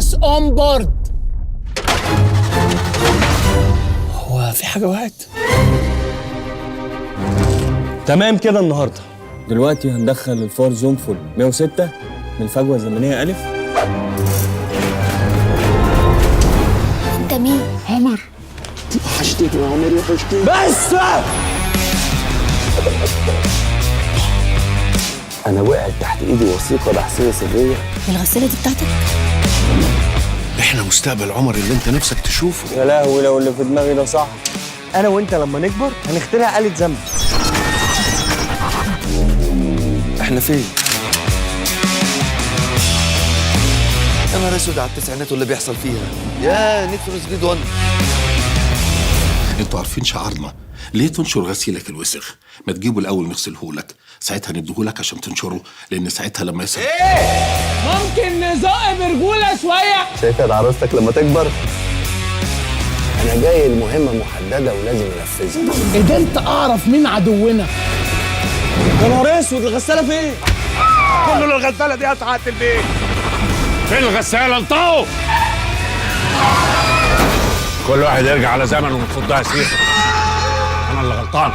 نيكولاس اون بورد. هو في حاجة وقعت؟ تمام كده. النهارده دلوقتي هندخل الفار زون فول 106 من الفجوه الزمنيه الف. انت مين؟ عمر. وحشتني يا عمر، وحشتني. بس انا وقعت تحت ايدي وثيقه بحثيه سريه. الغسالة دي بتاعتك؟ احنا مستقبل عمر اللي انت نفسك تشوفه. يا لهوي لو اللي في دماغي ده صح، انا وانت لما نكبر هنخترع آلة زمن. احنا فين؟ يا نهار اسود على التسعينات واللي بيحصل فيها. يا نيد فور سبيد 1. انتوا عارفين شعارنا ليه تنشر غسيلك الوسخ؟ ما تجيبه الاول نغسلهولك، ساعتها نديهولك عشان تنشره، لان ساعتها لما يصير ممكن نزق برجولة شوية؟ شايف عروستك لما تكبر؟ انا جاي المهمه محدده ولازم انفذها. قدرت اعرف مين عدونا. يا نهار اسود، الغساله فين؟ كل الغسالة دي أسعد البيت. فين الغسالة؟ انطقوا! كل واحد يرجع على زمنه وتفضها سيخ. أنا اللي غلطان.